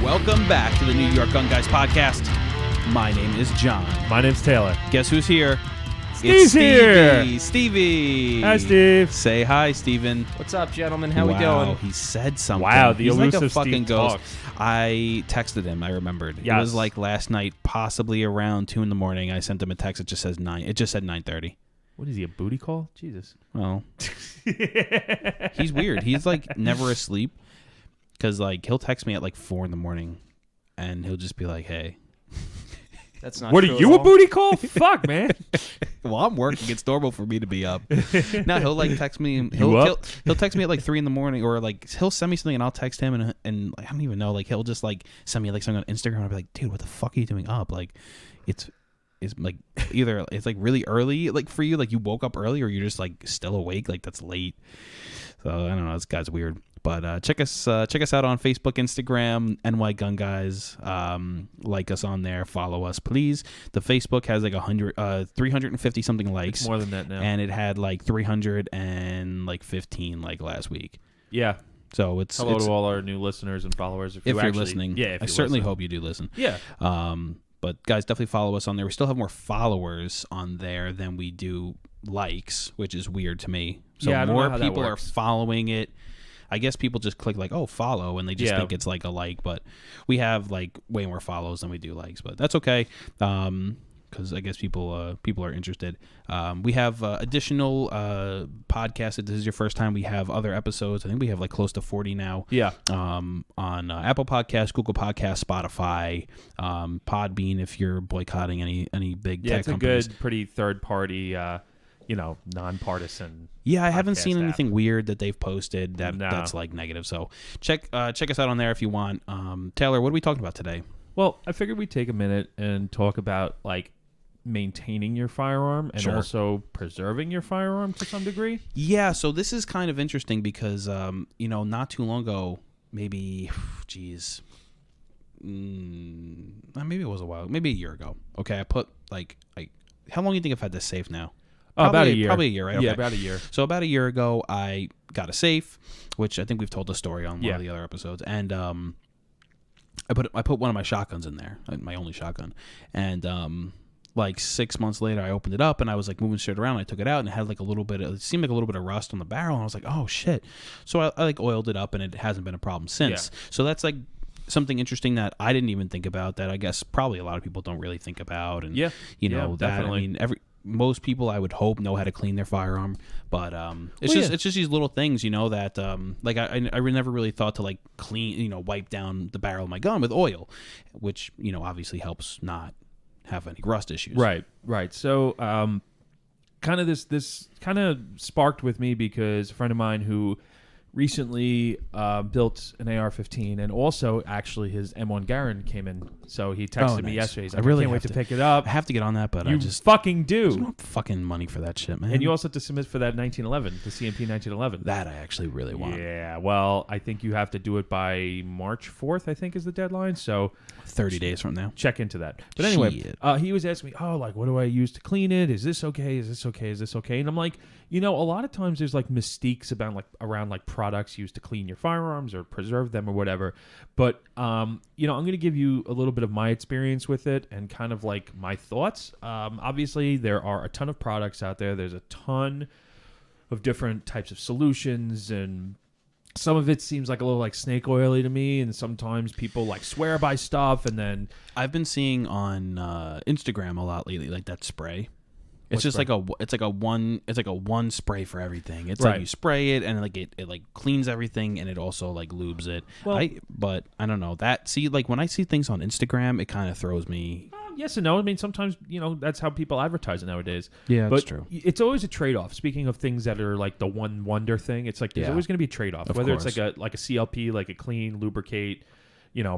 Welcome back to the New York Gun Guys podcast. My name is John. My name's Taylor. Guess who's here? Steve's here. Stevie. Hi, Steve. Say hi, Steven. What's up, gentlemen? How we Wow, doing? he said something. Wow, the He's elusive like a fucking Steve ghost. talks. I texted him. I remembered. Yes. It was like last night, possibly around 2 a.m. I sent him a text. It just says 9. It just said 9:30. What is he, a booty call? Jesus. Well, he's weird. He's like never asleep because like he'll text me at like 4 a.m. and he'll just be like, "Hey." That's not What true are you, at a all. booty call? Fuck, man. Well, I'm working. It's normal for me to be up. No, he'll like text me. You up? He'll text me at like 3 a.m. or like he'll send me something and I'll text him and like, I don't even know. Like he'll just like send me like something on Instagram and I'll be like, dude, what the fuck are you doing up? Like, it's like either it's like really early like for you, like you woke up early, or you're just like still awake. Like that's late. So I don't know. This guy's weird. But check us out on Facebook, Instagram, NYGunGuys. Like us on there. Follow us, please. The Facebook has like 350 something likes. It's more than that now. And it had like 315 like last week. Yeah. So it's Hello to all our new listeners and followers. If you're actually, listening. Yeah, if I you certainly listen. hope you do listen. Yeah. But guys, definitely follow us on there. We still have more followers on there than we do likes, which is weird to me. So Yeah, I don't more know how that people are works. following it. I guess people just click like, oh, follow, and they just think it's like a like. But we have like way more follows than we do likes. But that's okay, because I guess people are interested. We have additional podcasts. If this is your first time, we have other episodes. I think we have like close to 40 now. Yeah. On Apple Podcasts, Google Podcasts, Spotify, Podbean. If you're boycotting any big tech It's a companies. good, pretty third-party, nonpartisan. Yeah, I haven't podcast seen anything app. weird that they've posted that's like negative. So check us out on there if you want. Taylor, what are we talking about today? Well, I figured we'd take a minute and talk about, like, maintaining your firearm and Sure. also preserving your firearm to some degree. Yeah, so this is kind of interesting because not too long ago, maybe, maybe it was a while, maybe a year ago. Okay, I put like how long do you think I've had this safe now? About a year. Probably a year, right? Yeah, Okay. about a year. So about a year ago, I got a safe, which I think we've told the story on one of the other episodes, and I put one of my shotguns in there, my only shotgun, and like 6 months later, I opened it up and I was like moving shit around. I took it out and it had like it seemed like a little bit of rust on the barrel, and I was like, oh shit. So I like oiled it up and it hasn't been a problem since. Yeah. So that's like something interesting that I didn't even think about, that I guess probably a lot of people don't really think about. And definitely. I mean, most people I would hope know how to clean their firearm, but it's just these little things, that like I never really thought to like clean, wipe down the barrel of my gun with oil, which obviously helps not have any rust issues. Right. So kind of this kind of sparked with me because a friend of mine who recently built an AR-15, and also actually his M1 Garand came in. So he texted me yesterday. He's like, I can't wait to pick it up. I have to get on that, but you I just fucking there's do. no fucking money for that shit, man. And you also have to submit for that 1911, the CMP 1911. that I actually really want. Yeah, well, I think you have to do it by March 4th, I think is the deadline. So 30 days from now. check into that. But anyway, Shit. he was asking me, what do I use to clean it? Is this okay? Is this okay? Is this okay? And I'm like, a lot of times there's like mystiques around like products used to clean your firearms or preserve them or whatever. But, I'm going to give you a little bit of my experience with it and kind of like my thoughts. Obviously, there are a ton of products out there. There's a ton of different types of solutions, and some of it seems like a little like snake oily to me, and sometimes people like swear by stuff, and then I've been seeing on Instagram a lot lately, like that spray. It's What just spray? like a one spray for everything. It's Right. like you spray it and like it like cleans everything, and it also like lubes it. Well- But I don't know like when I see things on Instagram, it kind of throws me. yes and no. I mean, sometimes, that's how people advertise it nowadays. Yeah, But that's true. it's always a trade-off. Speaking of things that are like the one wonder thing, it's like there's Yeah. always going to be a trade-off. Of Whether course. it's like a CLP, like a clean, lubricate,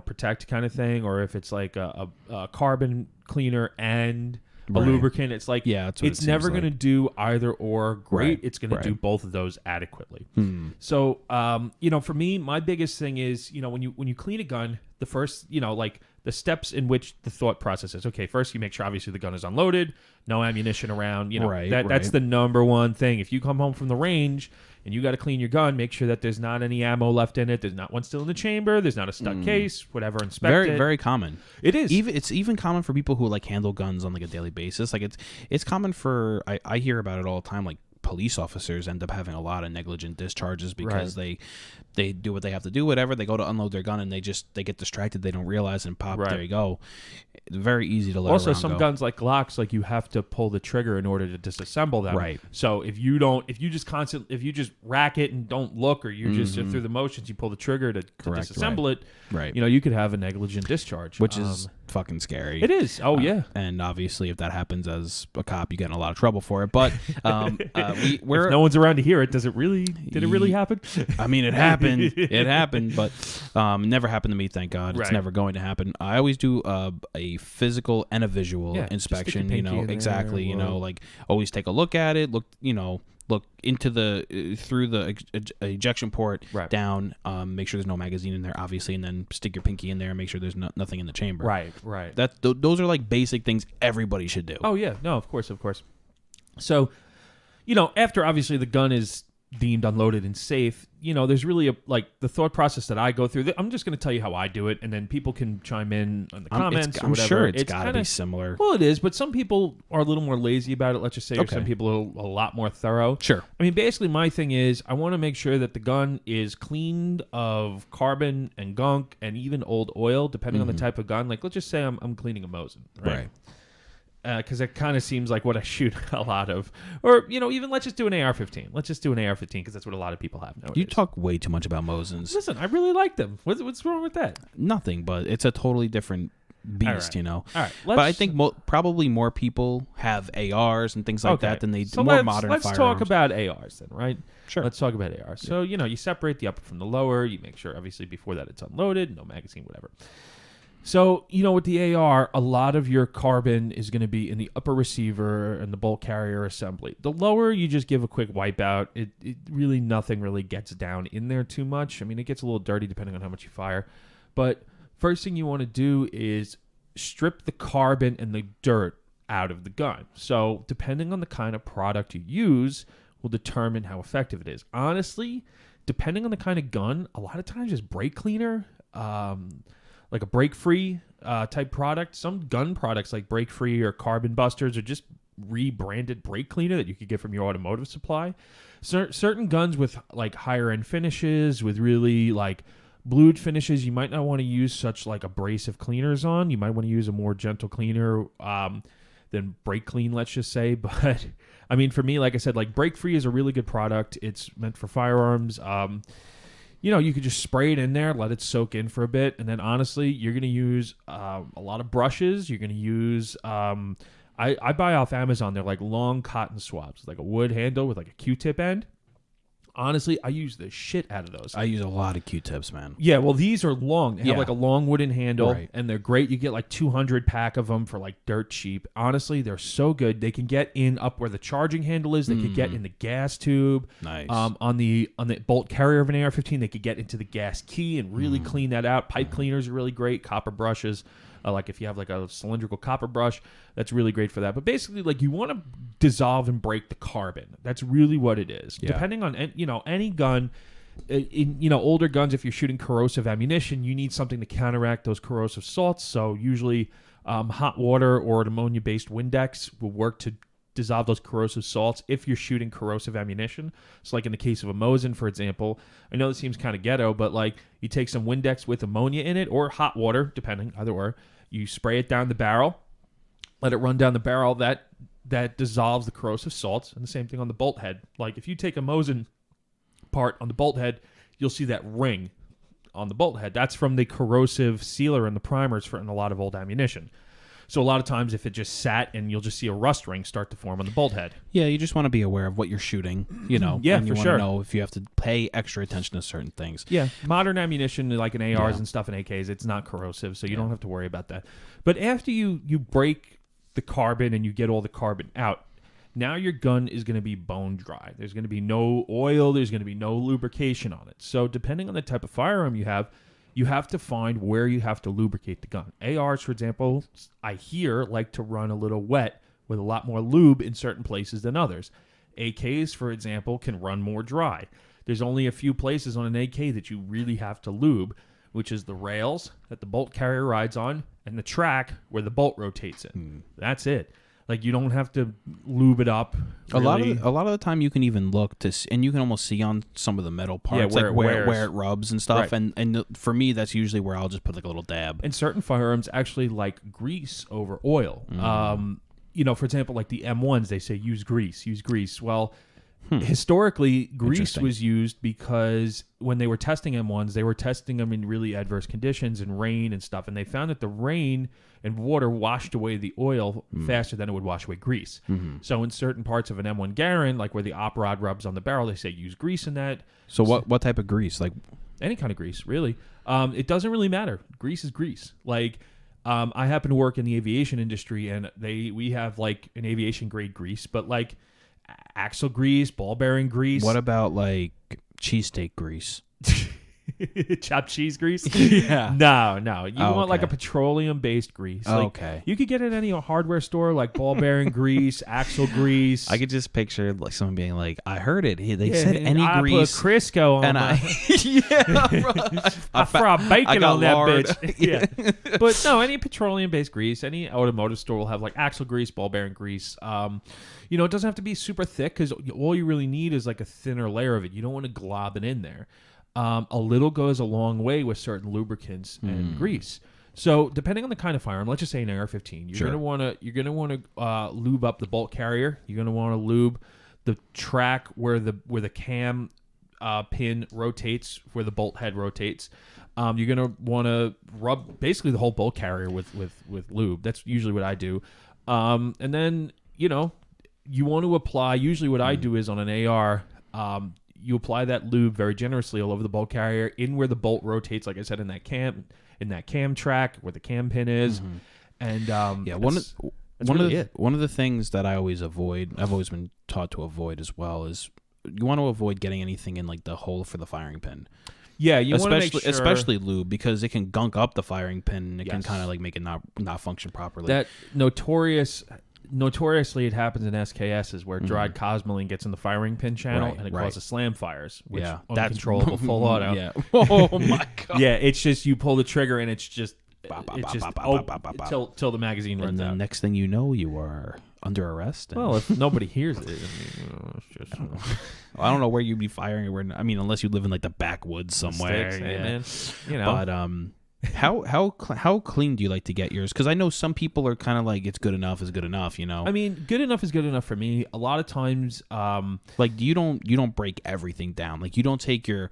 protect kind of thing, or if it's like a carbon cleaner and a Right. lubricant, it's like Yeah, that's what it it's never seems going to do either or great. Right, It's going to right. do both of those adequately. Hmm. So, for me, my biggest thing is, when you clean a gun, the first, like the steps in which the thought process is. Okay, first you make sure obviously the gun is unloaded, no ammunition around. You know, that's the number one thing. If you come home from the range and you got to clean your gun, make sure that there's not any ammo left in it. There's not one still in the chamber. There's not a stuck case. Whatever. Inspect very, it. very common. It is. It's even common for people who like handle guns on like a daily basis. Like it's common for I hear about it all the time. Like police officers end up having a lot of negligent discharges because they do what they have to do, whatever. They go to unload their gun and they get distracted. They don't realize and pop. There you go. It's very easy to let also around some go. Guns like Glocks, like you have to pull the trigger in order to disassemble them. Right. So if you just rack it and don't look, or you just through the motions, you pull the trigger to disassemble it. Right. You know, you could have a negligent discharge, which is fucking scary. It is. Oh yeah. And obviously, if that happens as a cop, you get in a lot of trouble for it. But if no one's around to hear it, did it really happen? I mean, it happened. It happened, but never happened to me. Thank God. It's never going to happen. I always do a physical and a visual inspection. You know, exactly. You know, like always take a look at it. Look into the through the ejection port down. Make sure there's no magazine in there, obviously, and then stick your pinky in there and make sure there's nothing in the chamber. Right. Those are like basic things everybody should do. Oh yeah, no, of course. So, you know, after obviously the gun is deemed unloaded and safe, you know, there's really the thought process that I go through. I'm just going to tell you how I do it, and then people can chime in on the comments or whatever. I'm sure it's got to be similar. Well, it is, but some people are a little more lazy about it, let's just say, or some people are a lot more thorough. Sure. I mean, basically my thing is I want to make sure that the gun is cleaned of carbon and gunk and even old oil, depending on the type of gun. Like, let's just say I'm cleaning a Mosin, right? Because it kind of seems like what I shoot a lot of. Or, you know, even let's just do an AR-15. Let's just do an AR-15 because that's what a lot of people have nowadays. You talk way too much about Mosins. Listen, I really like them. What's wrong with that? Nothing, but it's a totally different beast, you know. All right. But I think probably more people have ARs and things like that than they do more modern firearms. Let's talk about ARs then, right? Sure. Let's talk about ARs. So, you know, you separate the upper from the lower. You make sure, obviously, before that it's unloaded, no magazine, whatever. So, you know, with the AR, a lot of your carbon is going to be in the upper receiver and the bolt carrier assembly. The lower, you just give a quick wipe out. It really, nothing really gets down in there too much. I mean, it gets a little dirty depending on how much you fire. But first thing you want to do is strip the carbon and the dirt out of the gun. So depending on the kind of product you use will determine how effective it is. Honestly, depending on the kind of gun, a lot of times just brake cleaner, like a break-free type product. Some gun products like break-free or carbon busters are just rebranded brake cleaner that you could get from your automotive supply. Certain guns with like higher-end finishes, with really like blued finishes, you might not want to use such like abrasive cleaners on. You might want to use a more gentle cleaner than brake clean, let's just say. But I mean, for me, like I said, like break-free is a really good product. It's meant for firearms. You know, you could just spray it in there, let it soak in for a bit, and then honestly, you're going to use a lot of brushes. You're going to use, I buy off Amazon, they're like long cotton swabs, like a wood handle with like a Q-tip end. Honestly, I use the shit out of those. I use a lot of Q-tips, man. Yeah, well, these are long. They have like a long wooden handle, and they're great. You get like 200 pack of them for like dirt cheap. Honestly, they're so good. They can get in up where the charging handle is. They could get in the gas tube. Nice. On the bolt carrier of an AR-15, they could get into the gas key and really clean that out. Pipe cleaners are really great. Copper brushes. Like if you have like a cylindrical copper brush, that's really great for that. But basically, like you want to dissolve and break the carbon. That's really what it is. Yeah. Depending on, you know, any gun, in older guns, if you're shooting corrosive ammunition, you need something to counteract those corrosive salts. So usually hot water or an ammonia-based Windex will work to dissolve those corrosive salts if you're shooting corrosive ammunition. So like in the case of a Mosin, for example, I know this seems kind of ghetto, but like you take some Windex with ammonia in it or hot water, depending, either or, you spray it down the barrel, let it run down the barrel, that dissolves the corrosive salts, and the same thing on the bolt head. Like if you take a Mosin part on the bolt head, you'll see that ring on the bolt head. That's from the corrosive sealer and the primers in a lot of old ammunition. So a lot of times if it just sat, and you'll just see a rust ring start to form on the bolt head. Yeah, you just want to be aware of what you're shooting, you know. Yeah, and you for want sure. to know if you have to pay extra attention to certain things. Yeah, modern ammunition like in ARs and stuff and AKs, it's not corrosive, so you don't have to worry about that. But after you break the carbon and you get all the carbon out, now your gun is going to be bone dry. There's going to be no oil. There's going to be no lubrication on it. So depending on the type of firearm you have, you have to find where you have to lubricate the gun. ARs, for example, I hear like to run a little wet with a lot more lube in certain places than others. AKs, for example, can run more dry. There's only a few places on an AK that you really have to lube, which is the rails that the bolt carrier rides on and the track where the bolt rotates it. That's it. Like, you don't have to lube it up. Really. A lot of the time you can even look and you can almost see on some of the metal parts where it rubs and stuff. Right. And for me, that's usually where I'll just put like a little dab. And certain firearms actually like grease over oil. For example, like the M1s, they say use grease. Well, historically, grease was used because when they were testing M1s, they were testing them in really adverse conditions and rain and stuff. And they found that the rain and water washed away the oil faster than it would wash away grease. So in certain parts of an M1 Garand, like where the op rod rubs on the barrel, they say use grease in that. So what type of grease? Like any kind of grease, really. It doesn't really matter. Grease is grease. Like, I happen to work in the aviation industry, and we have like an aviation grade grease, but like axle grease, ball bearing grease. What about like cheesesteak grease? Chopped cheese grease? Yeah. No. You want like a petroleum-based grease. Like, okay. You could get it at any hardware store, like ball bearing grease, axle grease. I could just picture like someone being like, "I heard it. They said any grease." I put Crisco on and I fry bacon on that lard. bitch. Yeah. But no, any petroleum-based grease, any automotive store will have like axle grease, ball bearing grease. It doesn't have to be super thick because all you really need is like a thinner layer of it. You don't want to glob it in there. A little goes a long way with certain lubricants and grease. So depending on the kind of firearm, let's just say an AR-15, you're gonna want to lube up the bolt carrier. You're gonna want to lube the track where the cam pin rotates, where the bolt head rotates. You're gonna want to rub basically the whole bolt carrier with lube. That's usually what I do. And then you want to apply. Usually, what I do is on an AR. You apply that lube very generously all over the bolt carrier, in where the bolt rotates, like I said, in that cam track where the cam pin is, and one of the things that I've always been taught to avoid as well is you want to avoid getting anything in like the hole for the firing pin. Yeah, you want to make sure, especially lube, because it can gunk up the firing pin and it can kind of like make it not function properly. That notoriously, it happens in SKSs where dried Cosmoline gets in the firing pin channel and it causes slam fires, which uncontrollable full auto. Yeah. Oh my god. Yeah, it's just you pull the trigger and it's just till the magazine runs out. And the next thing you know, you are under arrest. Well, if nobody hears it, it's just. I don't know where you'd be firing it. Unless you live in like the backwoods somewhere. Sticks, man. But how clean do you like to get yours? Because I know some people are kind of like, it's good enough is good enough, I mean, good enough is good enough for me. A lot of times, like you don't break everything down. Like you don't take your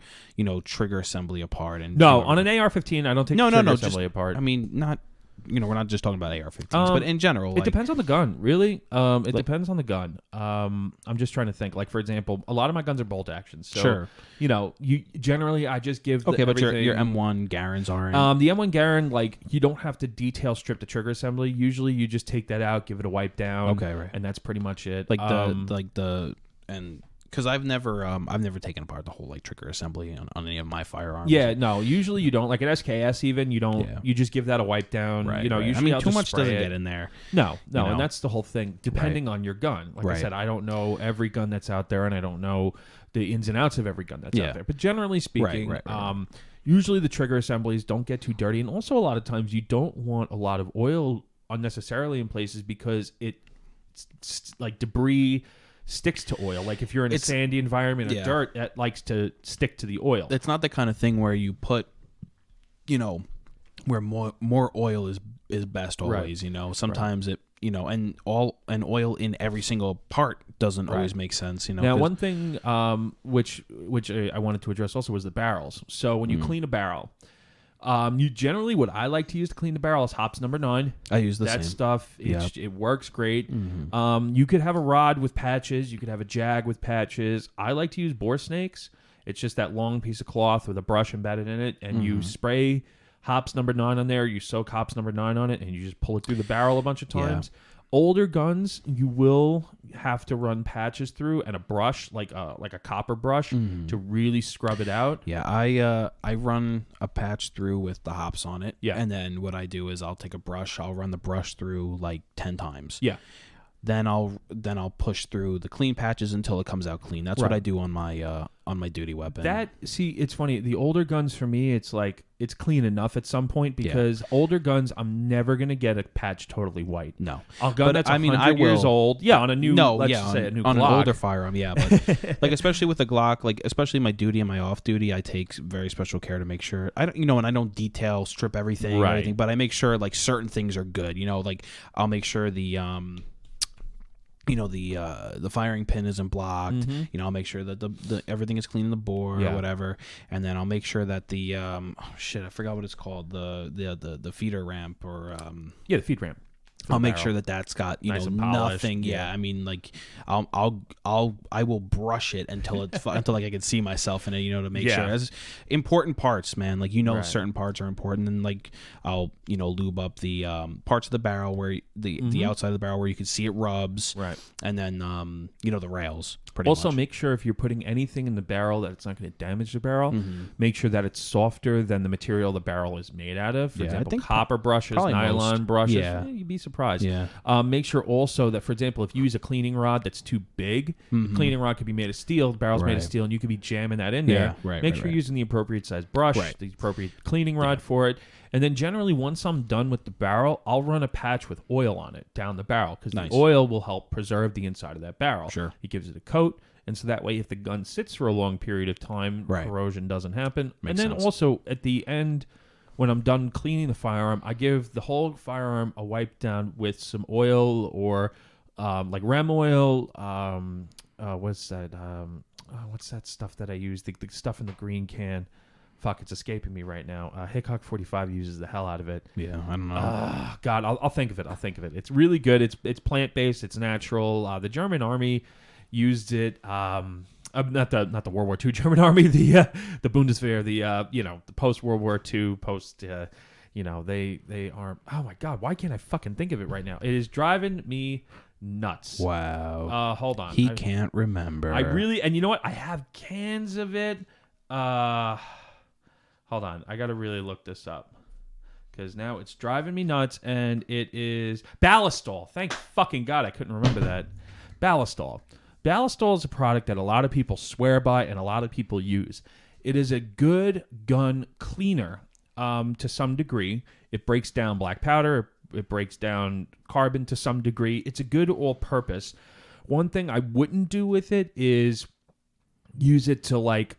trigger assembly apart and on an AR-15 I don't take the trigger assembly apart. I mean, not. We're not just talking about AR-15s, but in general. It depends on the gun, really. It depends on the gun. I'm just trying to think. Like, for example, a lot of my guns are bolt actions. So, sure. You generally, I just give but your M1 Garands aren't. The M1 Garand, like, you don't have to detail strip the trigger assembly. Usually, you just take that out, give it a wipe down. Okay, right. And that's pretty much it. Like because I've never taken apart the whole like trigger assembly on any of my firearms. Yeah, no. Usually you don't. Like at SKS, even you don't. Yeah. You just give that a wipe down. Right, Usually too much doesn't get in there. No, and that's the whole thing. Depending on your gun, like I said, I don't know every gun that's out there, and I don't know the ins and outs of every gun that's out there. But generally speaking, usually the trigger assemblies don't get too dirty, and also a lot of times you don't want a lot of oil unnecessarily in places because it's like debris sticks to oil. Like if you're in a sandy environment or dirt, that likes to stick to the oil. It's not the kind of thing where you put, where more oil is best always. Sometimes it, and oil in every single part doesn't always make sense. Now, one thing which I wanted to address also was the barrels. So when you clean a barrel. You generally, what I like to use to clean the barrel is hops number 9. I use the same stuff. It works great. You could have a rod with patches. You could have a jag with patches. I like to use bore snakes. It's just that long piece of cloth with a brush embedded in it, and you spray hops number 9 on there. You soak hops number 9 on it, and you just pull it through the barrel a bunch of times. Older guns, you will have to run patches through and a brush, like a copper brush, to really scrub it out. Yeah, I run a patch through with the hops on it. Yeah. And then what I do is I'll take a brush, I'll run the brush through like 10 times. Yeah. Then I'll push through the clean patches until it comes out clean. That's what I do on my duty weapon. It's funny. The older guns for me, it's like it's clean enough at some point because older guns, I'm never gonna get a patch totally white. No, a gun that's 100 I years old. Yeah, on a new. Let's yeah, say a new on Glock. an older firearm. Yeah, but like especially with the Glock, like especially my duty and my off duty, I take very special care to make sure I don't, and I don't detail strip everything, or everything, but I make sure like certain things are good. Like I'll make sure the the firing pin isn't blocked. I'll make sure that the everything is clean in the bore or whatever, and then I'll make sure that the I forgot what it's called, the feeder ramp or the feed ramp. I'll make sure that that's got nice and polished. nothing. Yeah, I mean, like I will brush it until it's until like I can see myself in it. To make sure as important parts, man. Like certain parts are important, and like I'll lube up the parts of the barrel where the outside of the barrel where you can see it rubs. Right, and then the rails. Also, much. make sure if you're putting anything in the barrel that it's not going to damage the barrel. Make sure that it's softer than the material the barrel is made out of. For example, copper brushes, nylon brushes. Yeah, you'd be surprised. Yeah. Make sure also that, for example, if you use a cleaning rod that's too big, the cleaning rod could be made of steel, the barrel's made of steel, and you could be jamming that in there. Make sure you're using the appropriate size brush, the appropriate cleaning rod for it. And then generally, once I'm done with the barrel, I'll run a patch with oil on it down the barrel because the oil will help preserve the inside of that barrel. Sure. It gives it a coat. And so that way, if the gun sits for a long period of time, corrosion doesn't happen. Makes and then sense. also at the end, when I'm done cleaning the firearm, I give the whole firearm a wipe down with some oil or like Rem oil. What's that? What's that stuff that I use? The stuff in the green can. Fuck, it's escaping me right now. Hickok 45 uses the hell out of it. Yeah, I don't know. God, I'll think of it. It's really good. It's plant based. It's natural. The German army used it. Not the World War II German army. The Bundeswehr. The post World War II post. They are. Oh my God, why can't I fucking think of it right now? It is driving me nuts. Wow. Hold on. He can't remember. I really, and you know what? I have cans of it. Hold on, I gotta really look this up because now it's driving me nuts, and it is Ballistol. Thank fucking God, I couldn't remember that. Ballistol. Ballistol is a product that a lot of people swear by and a lot of people use. It is a good gun cleaner to some degree. It breaks down black powder. It breaks down carbon to some degree. It's a good all-purpose. One thing I wouldn't do with it is use it to like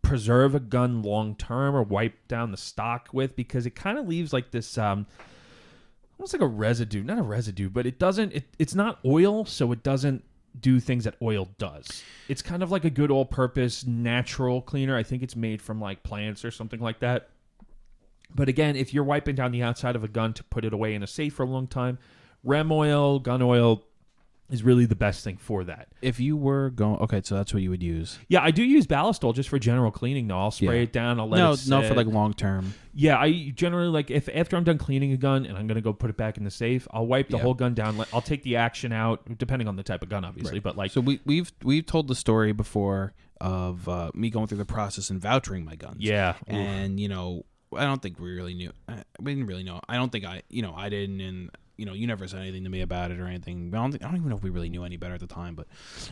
preserve a gun long term or wipe down the stock with, because it kind of leaves like this almost like a residue, not a residue, but it's not oil, so it doesn't do things that oil does. It's kind of like a good all-purpose natural cleaner. I think it's made from like plants or something like that. But again, if you're wiping down the outside of a gun to put it away in a safe for a long time, Rem oil, gun oil is really the best thing for that. If you were going, okay, so that's what you would use. Yeah, I do use Ballistol just for general cleaning. though. I'll spray it down. I'll let it sit. No, for like long term. Yeah, I generally like if after I'm done cleaning a gun and I'm gonna go put it back in the safe, I'll wipe the whole gun down. I'll take the action out, depending on the type of gun, obviously. But like, so we've told the story before of me going through the process and vouchering my guns. Yeah, and I don't think we really knew. We didn't really know. I don't think I didn't, and you never said anything to me about it or anything. I don't even know if we really knew any better at the time, but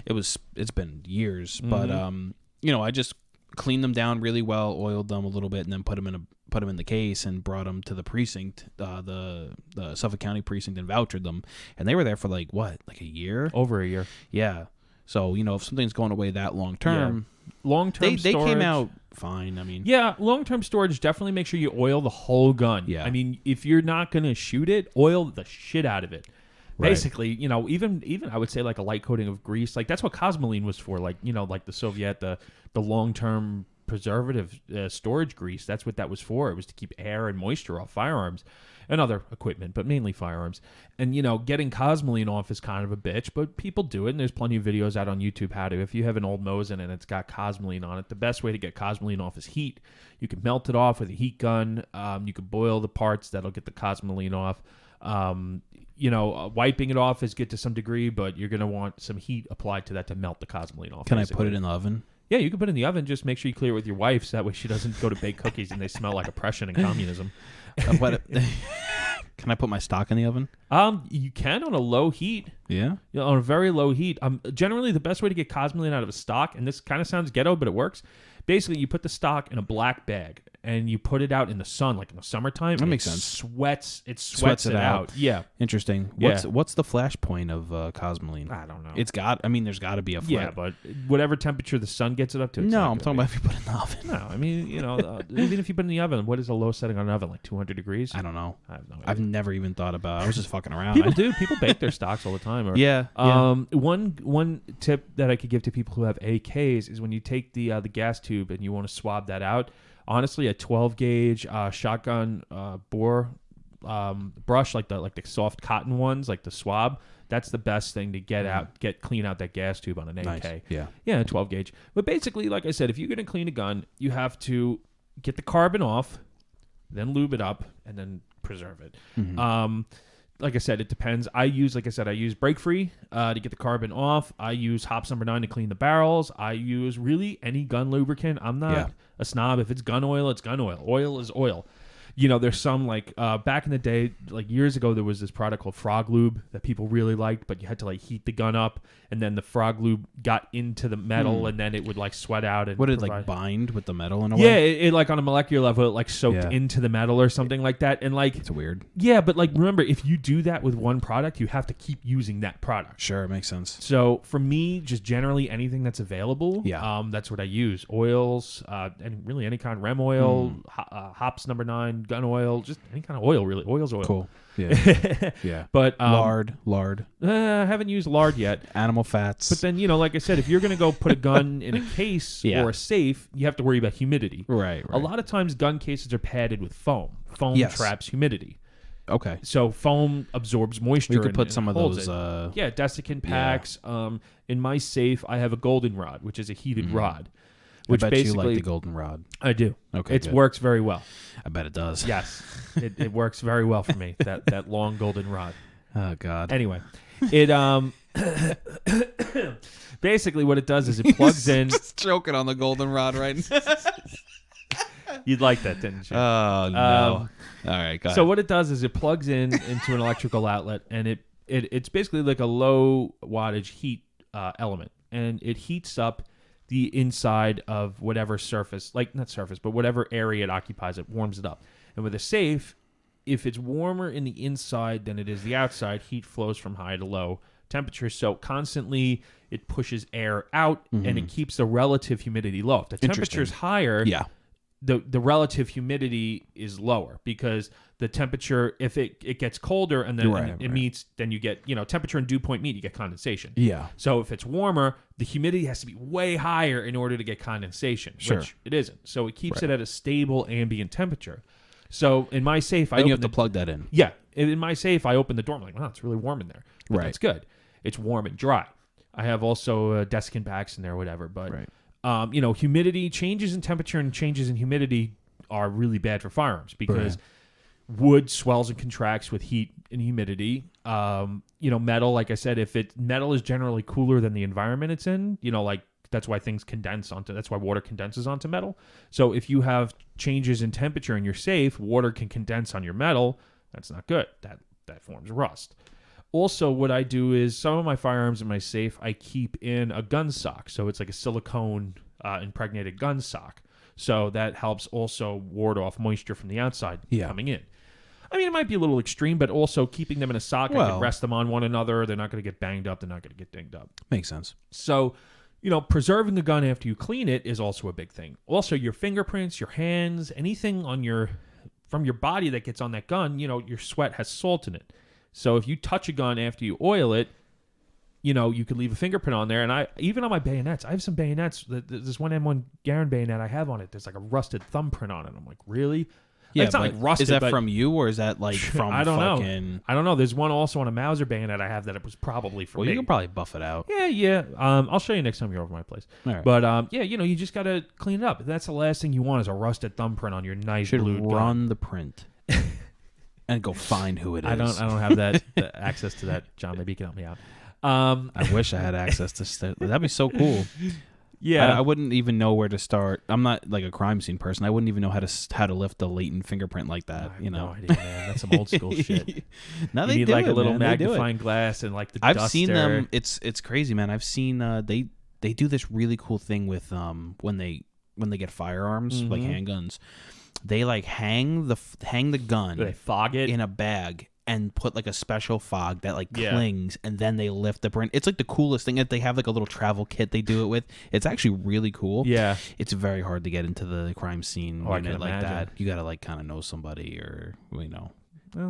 it's been years. But I just cleaned them down really well, oiled them a little bit, and then put them in the case and brought them to the precinct, the Suffolk County precinct, and vouchered them. And they were there for like a year? Over a year. Yeah. So if something's going away that long term, long-term they storage, came out fine. I mean, yeah, long-term storage, definitely make sure you oil the whole gun. Yeah. I mean, if you're not going to shoot it, oil the shit out of it. Right. Basically, even I would say like a light coating of grease. Like that's what Cosmoline was for. Like, like the Soviet, the long-term preservative storage grease. That's what that was for. It was to keep air and moisture off firearms and other equipment, but mainly firearms. And, getting Cosmoline off is kind of a bitch, but people do it, and there's plenty of videos out on YouTube how to. If you have an old Mosin and it's got Cosmoline on it, the best way to get Cosmoline off is heat. You can melt it off with a heat gun. You can boil the parts. That'll get the Cosmoline off. Wiping it off is good to some degree, but you're going to want some heat applied to that to melt the Cosmoline off. Can I put it in the oven? Yeah, you can put it in the oven. Just make sure you clear it with your wife, so that way she doesn't go to bake cookies and they smell like oppression and communism. Can I put my stock in the oven? You can on a low heat. Yeah? On a very low heat. Generally, the best way to get Cosmoline out of a stock, and this kind of sounds ghetto, but it works. Basically, you put the stock in a black bag and you put it out in the sun, like in the summertime. That makes sense. It sweats it out. Yeah. Interesting. What's the flash point of Cosmoline? I don't know. There's got to be a flash. Yeah, but whatever temperature the sun gets it up to. No, I'm talking about if you put it in the oven. No, I mean, even if you put it in the oven, what is a low setting on an oven? Like 200 degrees? I don't know. I have no idea. I've never even thought about it. I was just fucking around. People do. People bake their stocks all the time. Yeah. One tip that I could give to people who have AKs is when you take the gas tube and you want to swab that out. Honestly, a 12 gauge shotgun bore brush, like the soft cotton ones, like the swab. That's the best thing to clean out that gas tube on an AK. Nice. Yeah. Yeah, 12 gauge. But basically, like I said, if you're going to clean a gun, you have to get the carbon off, then lube it up, and then preserve it. Mm-hmm. Like I said, it depends. I use Break Free to get the carbon off. I use Hops No. 9 to clean the barrels. I use really any gun lubricant. I'm not a snob. If it's gun oil, it's gun oil. Oil is oil. There's some back in the day, like years ago, there was this product called Frog Lube that people really liked, but you had to heat the gun up, and then the Frog Lube got into the metal, and then it would sweat out. And what did it bind with the metal in a way? Yeah, it on a molecular level, it soaked into the metal or something like that, and it's weird. Yeah, but remember, if you do that with one product, you have to keep using that product. Sure, it makes sense. So for me, just generally anything that's available, that's what I use. Oils, and really any kind of rem oil, Hops No. 9. Gun oil, just any kind of oil, really. Oil's oil. Cool. Yeah. Yeah. But lard. I haven't used lard yet. Animal fats. But then, like I said, if you're going to go put a gun in a case or a safe, you have to worry about humidity. Right. A lot of times gun cases are padded with foam. Foam traps humidity. Okay. So foam absorbs moisture. You could put some of those. Desiccant packs. In my safe, I have a goldenrod, which is a heated rod. Which I bet you like the goldenrod. I do. Okay, it works very well. I bet it does. Yes, it works very well for me. That long goldenrod. Oh God. Anyway, it basically what it does is it plugs in. Just choking on the goldenrod right now. You'd like that, didn't you? Oh no. All right. Go ahead. So what it does is it plugs in into an electrical outlet, and it's basically like a low wattage heat element, and it heats up the inside of whatever surface, not surface, but whatever area it occupies, it warms it up. And with a safe, if it's warmer in the inside than it is the outside, heat flows from high to low temperature. So constantly it pushes air out, and it keeps the relative humidity low. If the temperature is higher, the relative humidity is lower, because the temperature, if it gets colder and then it meets, then you get, temperature and dew point meet, you get condensation. Yeah. So if it's warmer, the humidity has to be way higher in order to get condensation, which it isn't. So it keeps it at a stable ambient temperature. So in my safe, you have to plug that in. Yeah. In my safe, I open the door. I'm like, it's really warm in there. But that's good. It's warm and dry. I have also desiccant packs in there or whatever. But, humidity, changes in temperature and changes in humidity are really bad for firearms, because wood swells and contracts with heat and humidity. Metal, like I said, metal is generally cooler than the environment it's in, that's why things that's why water condenses onto metal. So if you have changes in temperature in your safe, water can condense on your metal. That's not good. That forms rust. Also, what I do is some of my firearms in my safe, I keep in a gun sock. So it's like a silicone impregnated gun sock. So that helps also ward off moisture from the outside coming in. I mean, it might be a little extreme, but also keeping them in a sock, I can rest them on one another. They're not going to get banged up. They're not going to get dinged up. Makes sense. So, preserving a gun after you clean it is also a big thing. Also, your fingerprints, your hands, anything from your body that gets on that gun, your sweat has salt in it. So if you touch a gun after you oil it, you could leave a fingerprint on there. And even on my bayonets, I have some bayonets. This one M1 Garand bayonet I have on it, there's like a rusted thumbprint on it. I'm like, really? Yeah, it's not like rusted. Is that from you, or is that from I don't fucking... know. I don't know. There's one also on a Mauser bayonet I have that it was probably from me. Well, you can probably buff it out. Yeah. I'll show you next time you're over my place. All right. But, you just got to clean it up. That's the last thing you want, is a rusted thumbprint on your nice blue gun. Run the print. and go find who it is. I don't have that access to that. John, maybe you can help me out. I wish I had access to stuff. That'd be so cool. Yeah, I wouldn't even know where to start. I'm not like a crime scene person. I wouldn't even know how to lift a latent fingerprint like that. I have no idea, man. That's some old school shit. Now You they need do like it, a little man. They do it. magnifying glass and like the I've duster. seen them. It's crazy, man. I've seen they do this really cool thing with when they get firearms like handguns. They like hang the gun They fog it in a bag and put like a special fog that like Yeah. clings, and then they lift the print. It's like the coolest thing. That they have like a little travel kit they do it with. It's actually really cool. Yeah. It's very hard to get into the crime scene I unit can like imagine. that. You gotta like kind of know somebody, or Well.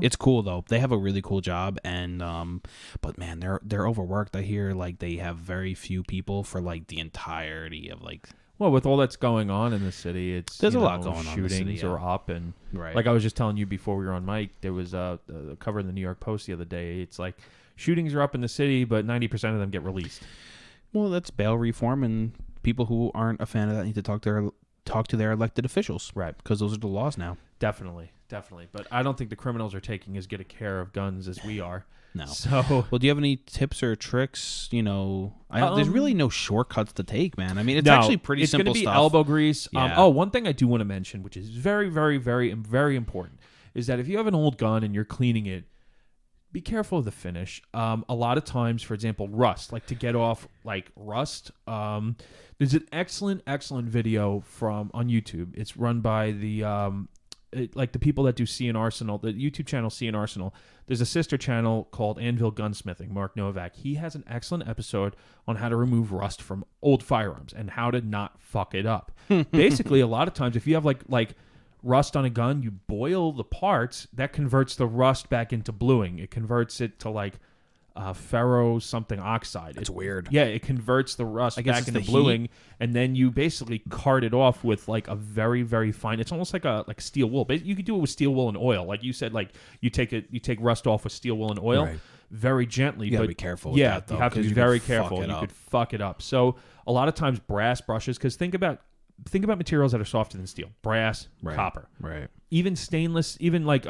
It's cool though. They have a really cool job, and but man, they're overworked. I hear like they have very few people for like the entirety of like. Well, with all that's going on in the city, it's There's a lot going on in the Shootings city, are yeah. up, and Right. like I was just telling you before we were on mic, there was a cover in the New York Post the other day. It's like shootings are up in the city, but 90% of them get released. Well, that's bail reform, and people who aren't a fan of that need to talk to their elected officials, Right. because those are the laws now. Definitely. But I don't think the criminals are taking as good a care of guns as we are. No. So, Well, do you have any tips or tricks? There's really no shortcuts to take, man. I mean, it's no, actually pretty it's simple gonna be stuff. elbow grease. Yeah. One thing I do want to mention, which is very, very, very, very important, is that if you have an old gun and you're cleaning it, be careful of the finish. A lot of times, for example, rust, like to get off like rust. There's an excellent video on YouTube. It's run by the like the people that do C and Arsenal, the YouTube channel C and Arsenal. There's a sister channel called Anvil Gunsmithing, Mark Novak. He has an excellent episode on how to remove rust from old firearms and how to not fuck it up. Basically, a lot of times if you have like rust on a gun, you boil the parts, that converts the rust back into bluing. It converts it to like ferro something oxide. It's weird. Yeah, it converts the rust I guess back it's into the bluing, heat. and then you basically cart it off with like a very, very fine. It's almost like steel wool. But you could do it with steel wool and oil, like you said. Like you take rust off with steel wool and oil, Right. very gently. You gotta but be careful with yeah, that, though, you have to 'cause be you could very fuck careful. it You up. could fuck it up. So a lot of times brass brushes, because think about materials that are softer than steel: brass, Right. copper, Right. even stainless, even like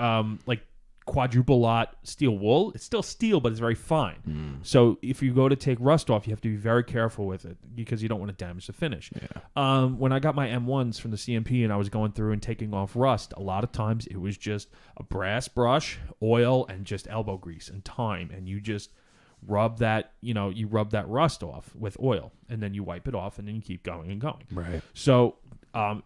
quadruple lot steel wool. It's still steel, but it's very fine. So if you go to take rust off, you have to be very careful with it because you don't want to damage the finish. Yeah. When I got my M1s from the CMP and I was going through and taking off rust, a lot of times it was just a brass brush, oil, and just elbow grease and time, and you just rub that rust off with oil, and then you wipe it off, and then you keep going and going. Right. So,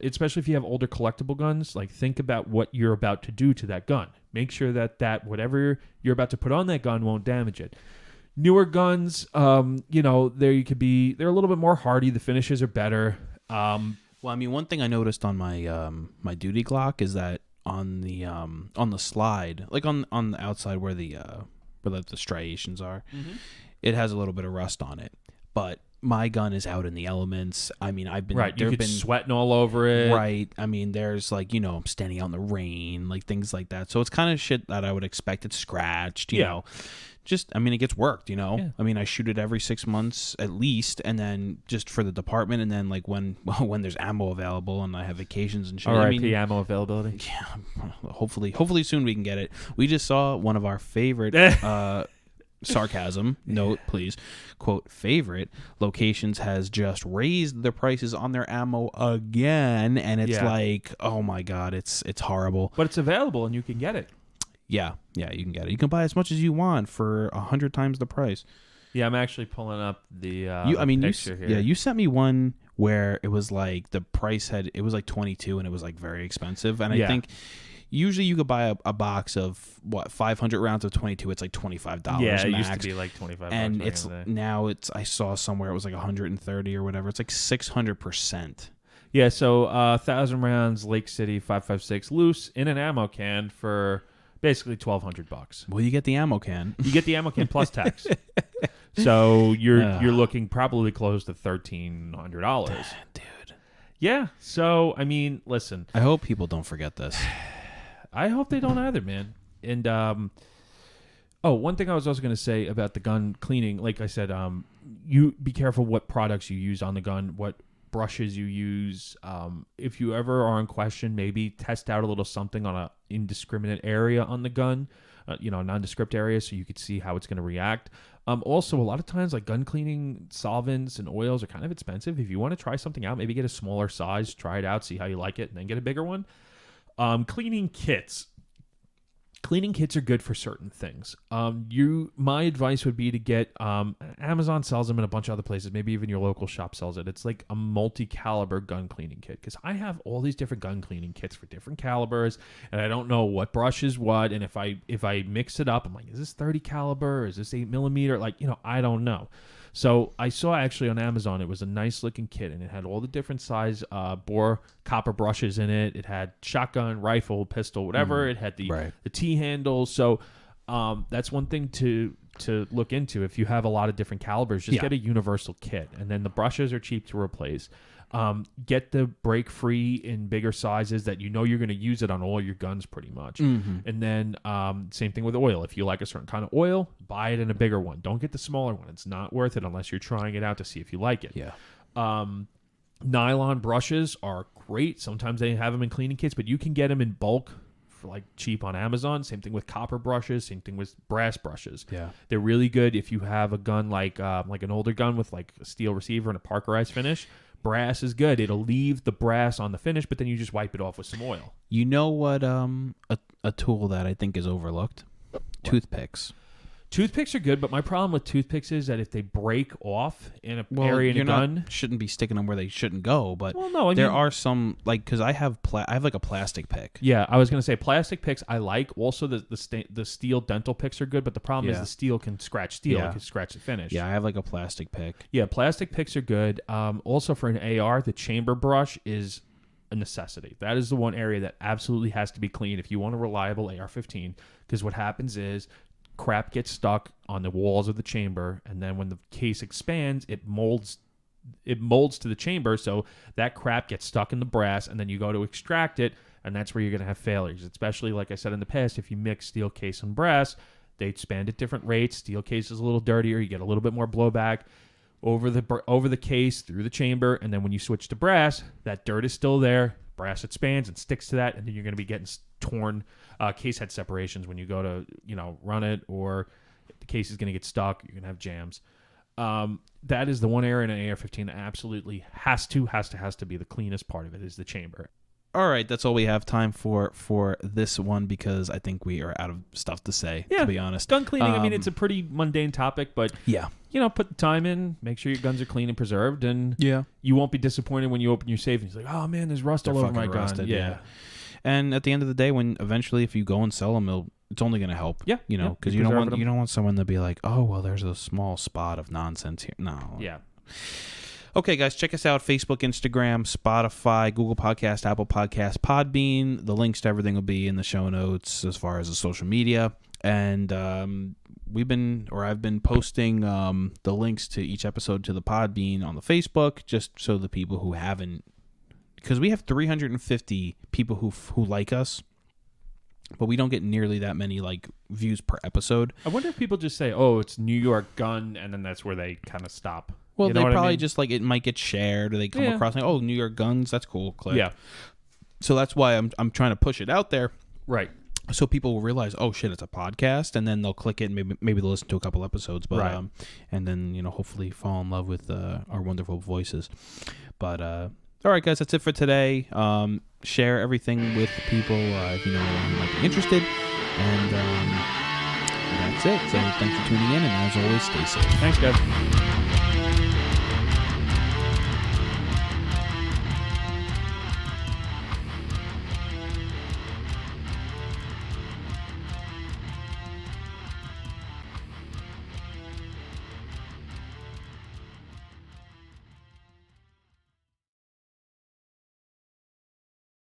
especially if you have older collectible guns, like think about what you're about to do to that gun. Make sure that whatever you're about to put on that gun won't damage it. Newer guns, they're a little bit more hardy. The finishes are better. Well, I mean, one thing I noticed on my my duty Glock is that on the slide, like on the outside where the striations are, it has a little bit of rust on it. But my gun is out in the elements. I mean, I've been Right, you could sweating all over it. Right. I mean, there's like, I'm standing out in the rain, like things like that. So it's kind of shit that I would expect. It's scratched, you know. Just, I mean, it gets worked, Yeah. I mean, I shoot it every 6 months at least, and then just for the department, and then like when there's ammo available and I have vacations and shit. RIP ammo availability. Yeah, hopefully soon we can get it. We just saw one of our favorite sarcasm note, please, quote, favorite locations has just raised their prices on their ammo again, and it's like, oh my god, it's horrible. But it's available and you can get it. Yeah, you can get it. You can buy as much as you want for 100 times the price. Yeah, I'm actually pulling up the picture here. Yeah, you sent me one where it was like the price it was like 22 and it was like very expensive, and I think usually you could buy a box of 500 rounds of 22. It's like $25. Yeah, it max. used to be like 25. And bucks I saw somewhere it was like 130 or whatever. It's like 600%. Yeah, so 1,000 rounds, Lake City 5.56 loose in an ammo can for basically $1,200. Well, you get the ammo can. You get the ammo can plus tax. So you're looking probably close to $1,300. Dude. Yeah. So I mean, listen. I hope people don't forget this. I hope they don't either, man. And one thing I was also going to say about the gun cleaning, like I said, you be careful what products you use on the gun, what brushes you use. If you ever are in question, maybe test out a little something on a indiscriminate area on the gun, a nondescript area, so you could see how it's going to react. Also, a lot of times, like gun cleaning solvents and oils are kind of expensive. If you want to try something out, maybe get a smaller size, try it out, see how you like it, and then get a bigger one. Cleaning kits. Cleaning kits are good for certain things. My advice would be to get, Amazon sells them in a bunch of other places. Maybe even your local shop sells it. It's like a multi-caliber gun cleaning kit, because I have all these different gun cleaning kits for different calibers, and I don't know what brush is what. And if I mix it up, I'm like, is this 30 caliber? Is this 8mm? Like, I don't know. So I saw actually on Amazon, it was a nice looking kit, and it had all the different size bore copper brushes in it. It had shotgun, rifle, pistol, whatever. It had the T-handle. So that's one thing to look into. If you have a lot of different calibers, just get a universal kit. And then the brushes are cheap to replace. Get the break free in bigger sizes that you're going to use it on all your guns pretty much. And then same thing with oil. If you like a certain kind of oil, buy it in a bigger one. Don't get the smaller one. It's not worth it unless you're trying it out to see if you like it. Yeah. Nylon brushes are great. Sometimes they have them in cleaning kits, but you can get them in bulk for like cheap on Amazon. Same thing with copper brushes. Same thing with brass brushes. Yeah. They're really good if you have a gun like an older gun with like a steel receiver and a Parkerized finish. Brass is good. It'll leave the brass on the finish, but then you just wipe it off with some oil. You know what? A tool that I think is overlooked: toothpicks. Toothpicks are good, but my problem with toothpicks is that if they break off in an area in a gun, shouldn't be sticking them where they shouldn't go. But there are some, like, because I have like a plastic pick. Yeah, I was gonna say plastic picks I like. Also, the steel dental picks are good, but the problem is the steel can scratch steel. It can scratch the finish. Yeah, I have like a plastic pick. Yeah, plastic picks are good. Also for an AR, the chamber brush is a necessity. That is the one area that absolutely has to be clean if you want a reliable AR-15. Because what happens is crap gets stuck on the walls of the chamber, and then when the case expands, it molds to the chamber, so that crap gets stuck in the brass, and then you go to extract it, and that's where you're going to have failures. Especially, like I said in the past, if you mix steel case and brass, they expand at different rates. Steel case is a little dirtier, you get a little bit more blowback over the case, through the chamber, and then when you switch to brass, that dirt is still there. Brass expands and sticks to that, and then you're going to be getting torn case head separations when you go to run it, or the case is going to get stuck. You're going to have jams. That is the one area in an AR-15 that absolutely has to be the cleanest part of it, is the chamber. All right, that's all we have time for this one, because I think we are out of stuff to say, to be honest. Gun cleaning, I mean, it's a pretty mundane topic, but put the time in, make sure your guns are clean and preserved, and you won't be disappointed when you open your safe and you're like, oh man, there's rust all over my gun. Rusted, yeah. And at the end of the day, when eventually if you go and sell them, it's only going to help. Yeah. Because you don't want someone to be like, oh, well, there's a small spot of nonsense here. No. Yeah. Okay, guys, check us out: Facebook, Instagram, Spotify, Google Podcast, Apple Podcast, Podbean. The links to everything will be in the show notes as far as the social media. And I've been posting the links to each episode to the Podbean on the Facebook, just so the people who haven't, because we have 350 people who like us, but we don't get nearly that many like views per episode. I wonder if people just say, "Oh, it's New York Gun," and then that's where they kind of stop. Well, they probably just like, it might get shared, or they come across like, "Oh, New York Guns, that's cool." Click. Yeah. So that's why I'm trying to push it out there, right? So people will realize, oh shit, it's a podcast, and then they'll click it, and maybe they'll listen to a couple episodes, but and then hopefully fall in love with our wonderful voices. But all right, guys, that's it for today. Share everything with people if you know anyone who might be interested, and that's it. So thanks for tuning in, and as always, stay safe. Thanks, guys.